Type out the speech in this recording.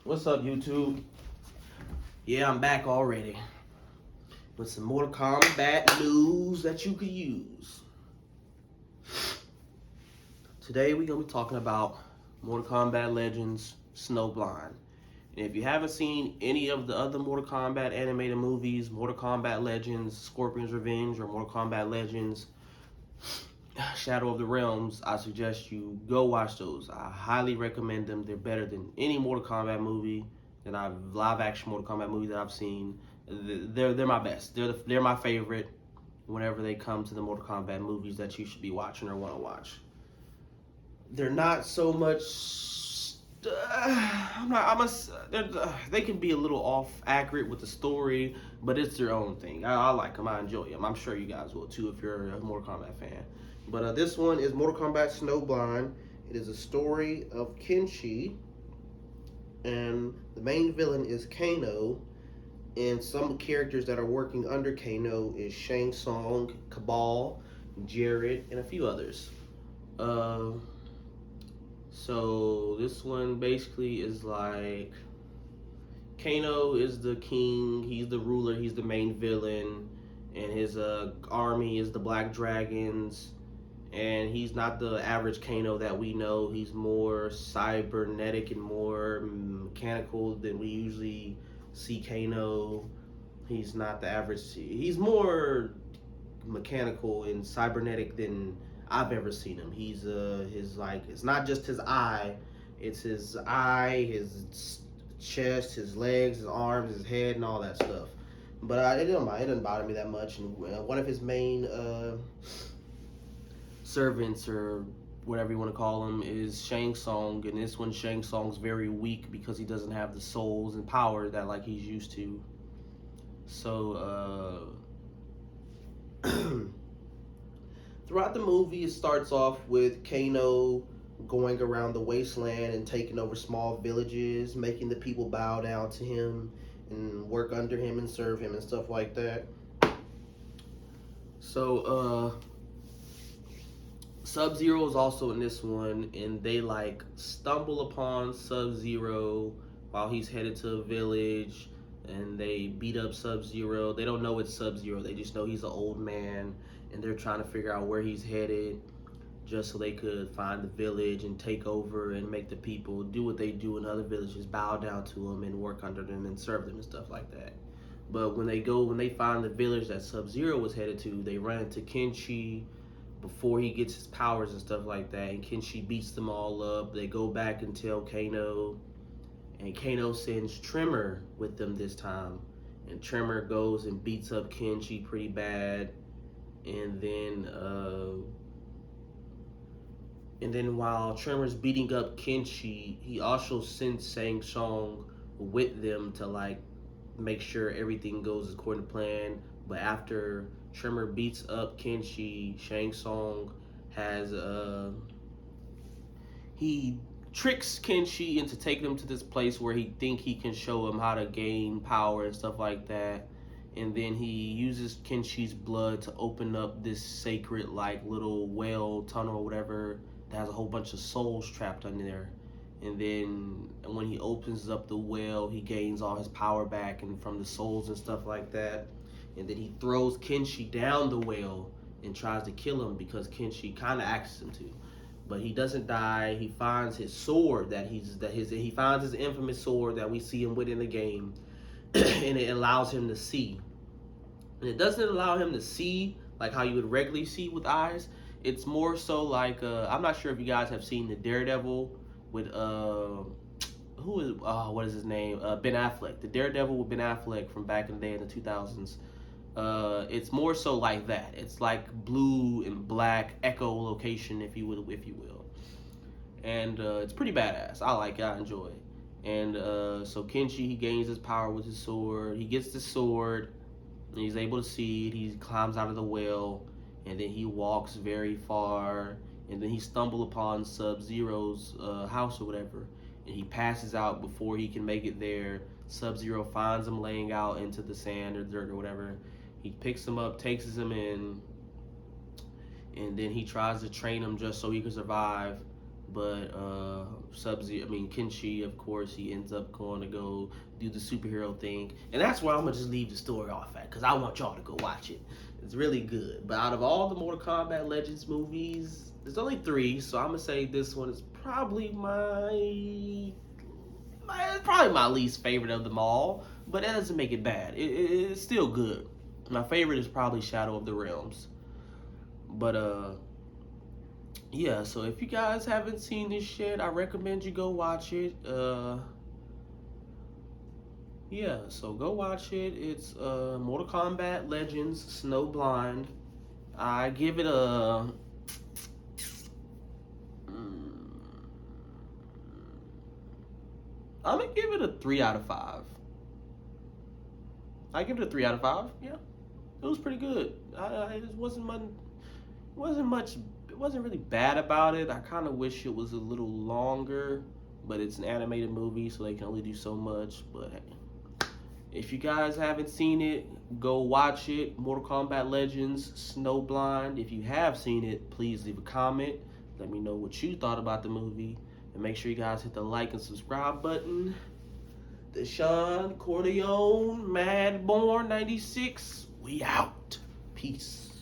What's up, YouTube? Yeah, I'm back already with some Mortal Kombat news that you could use. Today we're gonna be talking about Mortal Kombat Legends Snowblind. And if you haven't seen any of the other Mortal Kombat animated movies, Mortal Kombat Legends Scorpion's Revenge or Mortal Kombat Legends Shadow of the Realms, I suggest you go watch those. I highly recommend them. They're better than any Mortal Kombat movie live action Mortal Kombat movie that I've seen. They're my best. They're my favorite whenever they come to the Mortal Kombat movies that you should be watching or want to watch. They're not so much. They can be a little off accurate with the story, but it's their own thing. I like them. I enjoy them. I'm sure you guys will too if you're a Mortal Kombat fan. But this one is Mortal Kombat Snowblind. It is a story of Kenshi, and the main villain is Kano, and some characters that are working under Kano is Shang Tsung, Cabal, Jared, and a few others. So this one basically is like Kano is the king, he's the ruler, he's the main villain, and his army is the Black Dragons. And he's not the average Kano that we know. He's more cybernetic and more mechanical than we usually see Kano. He's not the average. He's more mechanical and cybernetic than I've ever seen him. He's it's not just his eye. It's his eye, his chest, his legs, his arms, his head, and all that stuff. But it doesn't bother me that much. And one of his main servants or whatever you want to call him is Shang Tsung, and this one Shang Tsung's very weak because he doesn't have the souls and power that like he's used to. So throughout the movie it starts off with Kano going around the wasteland and taking over small villages, making the people bow down to him and work under him and serve him and stuff like that. So Sub-Zero is also in this one, and they like stumble upon Sub-Zero while he's headed to a village, and they beat up Sub-Zero. They don't know it's Sub-Zero, they just know he's an old man, and they're trying to figure out where he's headed just so they could find the village and take over and make the people do what they do in other villages, bow down to him and work under them and serve them and stuff like that. But when they find the village that Sub-Zero was headed to, they run into Kenshi before he gets his powers and stuff like that, and Kenshi beats them all up. They go back and tell Kano, and Kano sends Tremor with them this time, and Tremor goes and beats up Kenshi pretty bad, and then while Tremor's beating up Kenshi, he also sends Shang Tsung with them to like make sure everything goes according to plan. But after Tremor beats up Kenshi, Shang Tsung he tricks Kenshi into taking him to this place where he think he can show him how to gain power and stuff like that. And then he uses Kenshi's blood to open up this sacred like little well tunnel or whatever that has a whole bunch of souls trapped under there. And then when he opens up the well, he gains all his power back and from the souls and stuff like that. And then he throws Kenshi down the well and tries to kill him because Kenshi kind of asks him to. But he doesn't die. He finds his sword he finds his infamous sword that we see him with in the game, and it allows him to see. And it doesn't allow him to see like how you would regularly see with eyes. It's more so like I'm not sure if you guys have seen the Daredevil with what is his name? Ben Affleck. The Daredevil with Ben Affleck from back in the day in the 2000s. It's more so like that. It's like blue and black echolocation, if you will. And it's pretty badass. I like it. I enjoy it. And so Kenshi, he gains his power with his sword. He gets the sword, and he's able to see it. He climbs out of the well, and then he walks very far, and then he stumbles upon Sub-Zero's house or whatever, and he passes out before he can make it there. Sub-Zero finds him laying out into the sand or dirt or whatever. He picks him up, takes him in, and then he tries to train him just so he can survive. But Kenshi, of course, he ends up going to go do the superhero thing, and that's where I'm gonna just leave the story off at, because I want y'all to go watch it. It's really good. But out of all the Mortal Kombat Legends movies, there's only 3, so I'm gonna say this one is probably my least favorite of them all. But that doesn't make it bad. It's still good. My favorite is probably Shadow of the Realms. But yeah, so if you guys haven't seen this shit, I recommend you go watch it. Yeah, so go watch it. It's Mortal Kombat Legends Snowblind. I give it a I'm gonna give it a 3 out of 5. I give it a 3 out of 5. Yeah, it was pretty good. It wasn't much. It wasn't really bad about it. I kind of wish it was a little longer, but it's an animated movie, so they can only do so much. But hey, if you guys haven't seen it, go watch it. Mortal Kombat Legends Snowblind. If you have seen it, please leave a comment. Let me know what you thought about the movie. And make sure you guys hit the like and subscribe button. Deshaun Corleone, Madborn 96. We out. Peace.